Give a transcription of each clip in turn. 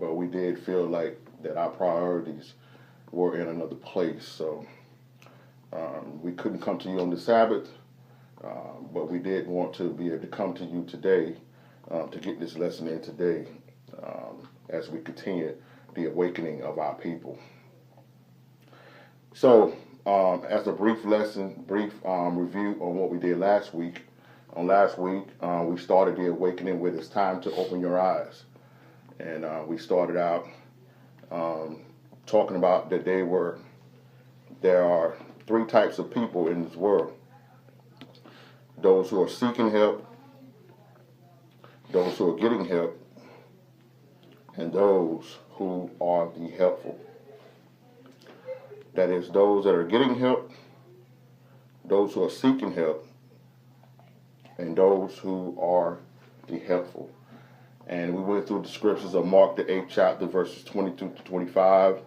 but we did feel like that our priorities were in another place. So we couldn't come to you on the Sabbath, but we did want to be able to come to you today to get this lesson in today as we continue the awakening of our people. So, as a brief review on what we did last week. Last week, we started the awakening with "It's time to open your eyes," and we started out talking about that there are three types of people in this world: those who are seeking help, those who are getting help, and those who are the helpful. That is, those that are getting help, those who are seeking help, and those who are the helpful. And we went through the scriptures of Mark, the 8th chapter, verses 22 to 25,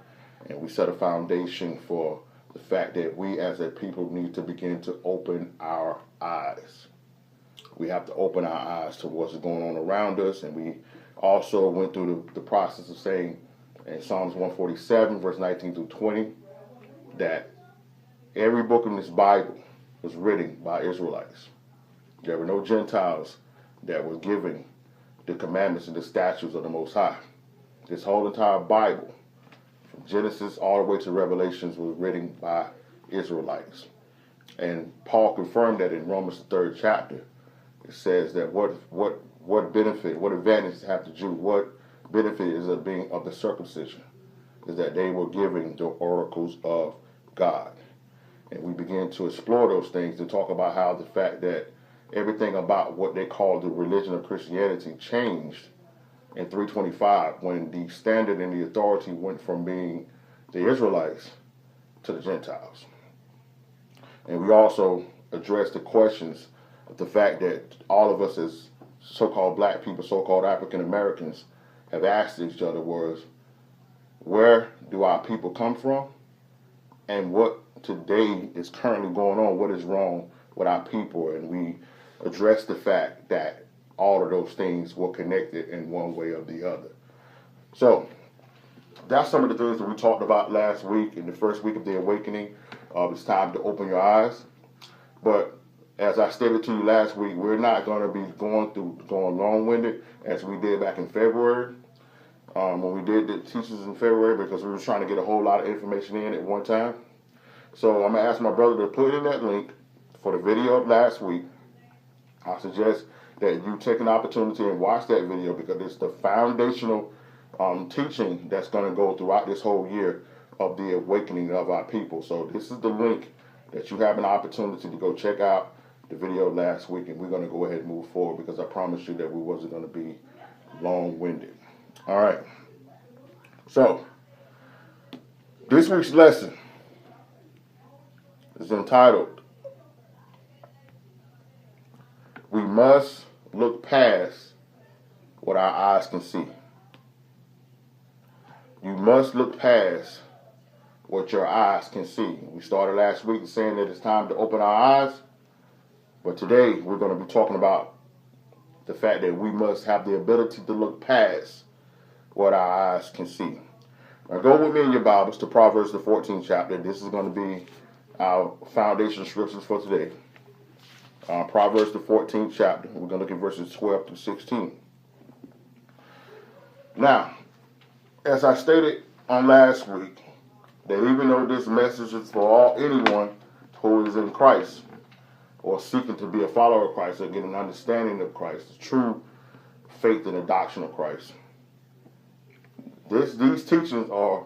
and we set a foundation for the fact that we as a people need to begin to open our eyes. We have to open our eyes to what's going on around us, and we also went through the process of saying in Psalms 147, verse 19 through 20, that every book in this Bible was written by Israelites. There were no Gentiles that were giving the commandments and the statutes of the Most High. This whole entire Bible, from Genesis all the way to Revelations, was written by Israelites. And Paul confirmed that in Romans the 3rd chapter. It says that what benefit, what advantage have the Jew, what benefit is of being of the circumcision, is that they were giving the oracles of God. And we began to explore those things to talk about how the fact that everything about what they call the religion of Christianity changed in 325 when the standard and the authority went from being the Israelites to the Gentiles. And we also addressed the questions of the fact that all of us as so-called black people, so-called African Americans, have asked each other was, where do our people come from? And what today is currently going on? What is wrong with our people? And we addressed the fact that all of those things were connected in one way or the other. So that's some of the things that we talked about last week in the first week of the awakening. It's time to open your eyes. But as I stated to you last week, we're not going to be going long-winded as we did back in February. When we did the teachings in February, because we were trying to get a whole lot of information in at one time. So I'm going to ask my brother to put in that link for the video of last week. I suggest that you take an opportunity and watch that video because it's the foundational teaching that's going to go throughout this whole year of the awakening of our people. So this is the link that you have an opportunity to go check out the video last week, and we're going to go ahead and move forward because I promise you that we wasn't going to be long-winded. All right. So this week's lesson is entitled, "We must look past what our eyes can see." You must look past what your eyes can see. We started last week saying that it's time to open our eyes, but today we're going to be talking about the fact that we must have the ability to look past what our eyes can see. Now go with me in your Bibles to Proverbs the 14th chapter. This is going to be our foundation scriptures for today. Proverbs the 14th chapter. We're going to look at verses 12 through 16. Now, as I stated on last week, that even though this message is for anyone who is in Christ or seeking to be a follower of Christ or get an understanding of Christ, the true faith and the doctrine of Christ, these teachings are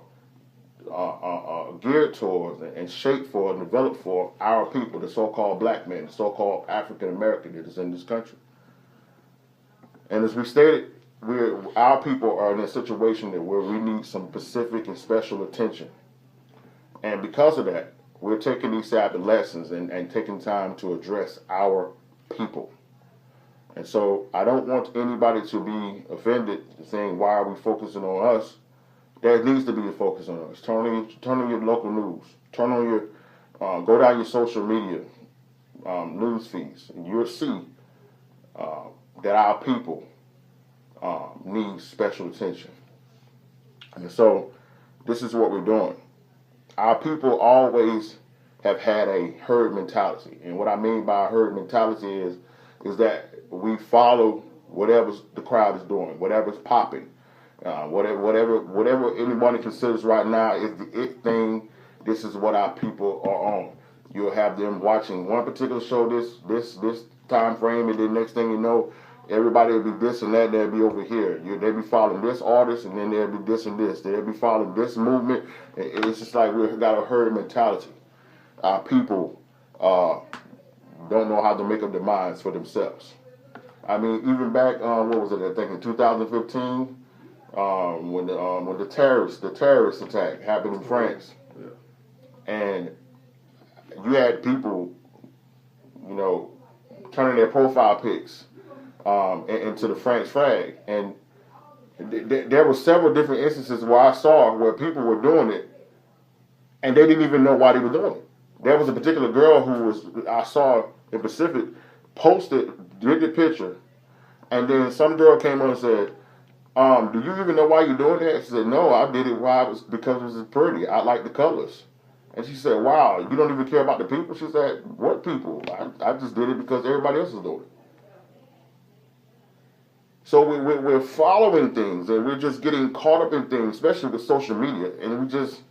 geared towards and shaped for and developed for our people, the so-called black men, the so-called African American that is in this country. And as we stated, our people are in a situation where we need some specific and special attention. And because of that, we're taking these Sabbath lessons and taking time to address our people. And so I don't want anybody to be offended saying, why are we focusing on us? There needs to be a focus on us. Turn on your local news. Turn on your, go down your social media news feeds, and you'll see that our people need special attention. And so this is what we're doing. Our people always have had a herd mentality. And what I mean by a herd mentality is that we follow whatever the crowd is doing, whatever's popping, whatever anybody considers right now is the it thing. This is what our people are on. You'll have them watching one particular show this time frame, and then next thing you know, everybody will be this and that. They'll be over here. They'll be following this artist, and then they'll be this and this. They'll be following this movement. It's just like we've got a herd mentality. Our people don't know how to make up their minds for themselves. I mean, even back, what was it? I think in 2015, when the terrorist attack happened in France, and you had people, turning their profile pics into the French flag, and there were several different instances where I saw where people were doing it, and they didn't even know why they were doing it. There was a particular girl I saw in Pacific, did the picture, and then some girl came on and said, do you even know why you're doing that? She said, no, I did it because it was pretty. I like the colors. And she said, wow, you don't even care about the people? She said, what people? I just did it because everybody else is doing it. So we're following things, and we're just getting caught up in things, especially with social media, and we just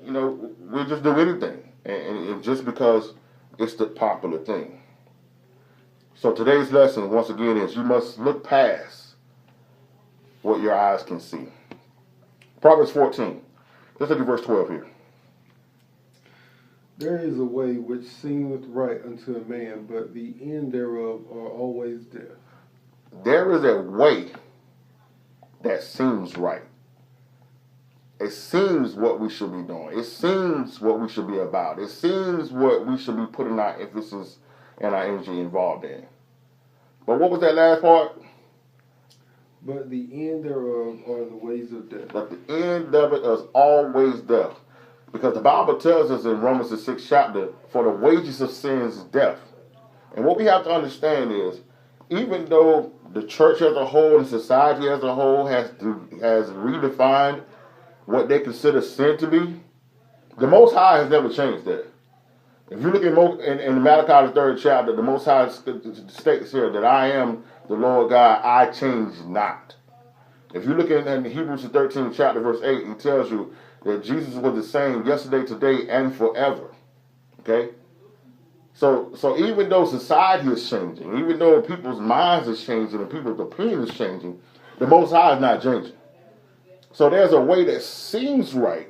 do anything, and just because it's the popular thing. So today's lesson, once again, is you must look past what your eyes can see. Proverbs 14. Let's look at verse 12 here. There is a way which seemeth right unto a man, but the end thereof are always death. There is a way that seems right. It seems what we should be doing. It seems what we should be about. It seems what we should be putting our emphasis and our energy involved in. But what was that last part? But the end thereof are the ways of death. But the end of it is always death. Because the Bible tells us in Romans the 6th chapter, for the wages of sin is death. And what we have to understand is, even though the church as a whole and society as a whole has redefined what they consider sin to be, the Most High has never changed that. If you look in Malachi the 3rd chapter, the Most High states here that I am the Lord God, I change not. If you look in Hebrews the 13th chapter, verse 8, he tells you that Jesus was the same yesterday, today, and forever. Okay? So even though society is changing, even though people's minds are changing and people's opinion is changing, the Most High is not changing. So there's a way that seems right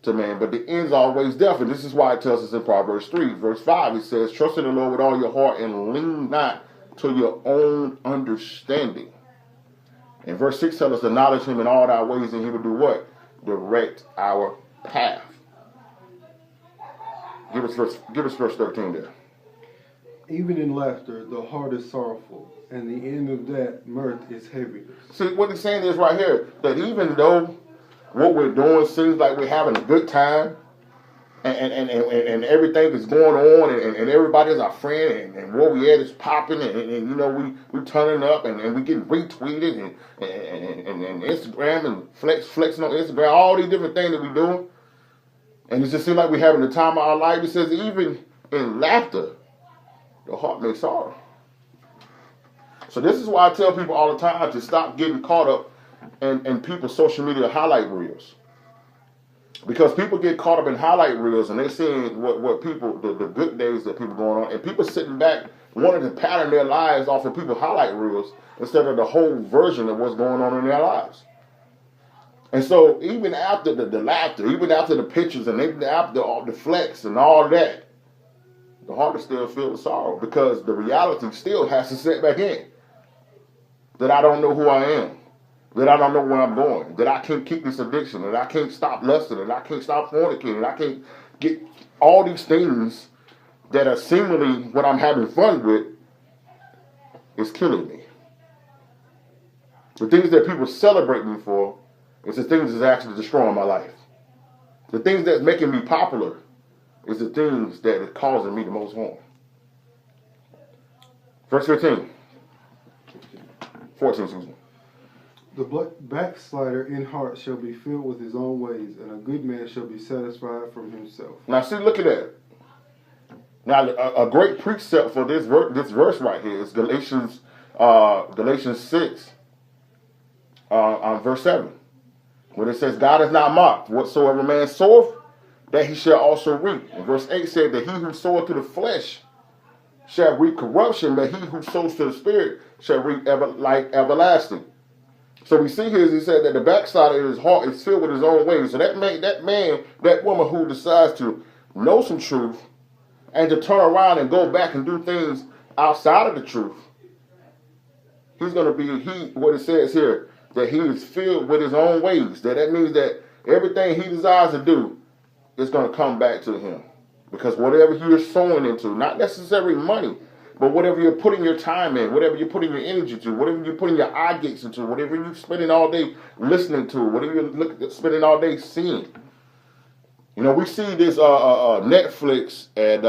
to man, but the end's always death. And this is why it tells us in Proverbs 3, verse 5, it says, trust in the Lord with all your heart and lean not to your own understanding. And verse 6 tells us, acknowledge him in all thy ways, and he will do what? Direct our path. Give us verse 13 there. Even in laughter, the heart is sorrowful, and the end of that mirth is heaviness. See, what he's saying is right here, that even though what we're doing seems like we're having a good time, and everything is going on, and everybody's our friend, and where we at is popping, and we turning up, and we getting retweeted, and Instagram, and flexing on Instagram, all these different things that we're doing, and it just seems like we're having the time of our life. It says even in laughter, the heart may sorrow. So this is why I tell people all the time to stop getting caught up in people's social media highlight reels. Because people get caught up in highlight reels and they're seeing what people, the good days that people going on, and people sitting back wanting to pattern their lives off of people's highlight reels instead of the whole version of what's going on in their lives. And so even after the laughter, even after the pictures, and even after all the flex and all that, the heart is still filled with sorrow, because the reality still has to set back in. That I don't know who I am. That I don't know where I'm going. That I can't keep this addiction. That I can't stop lusting. That I can't stop fornicating. That I can't get all these things that are seemingly what I'm having fun with is killing me. The things that people celebrate me for is the things that's actually destroying my life. The things that's making me popular is the things that are causing me the most harm. Verse 14, excuse me. The backslider in heart shall be filled with his own ways, and a good man shall be satisfied from himself. Now, see, look at that. Now, a great precept for this verse right here is Galatians 6, verse 7, when it says, God is not mocked. Whatsoever man soweth, that he shall also reap. And verse 8 said that he who soweth to the flesh shall reap corruption, but he who sows to the Spirit shall reap life everlasting. So we see here, he said that the backside of his heart is filled with his own ways. So that woman who decides to know some truth and to turn around and go back and do things outside of the truth, he's going to be, what it says here, that he is filled with his own ways. That means that everything he desires to do is going to come back to him. Because whatever you're sowing into, not necessarily money, but whatever you're putting your time in, whatever you're putting your energy to, whatever you're putting your eye gates into, whatever you're spending all day listening to, whatever you're spending all day seeing. You know, we see this Netflix and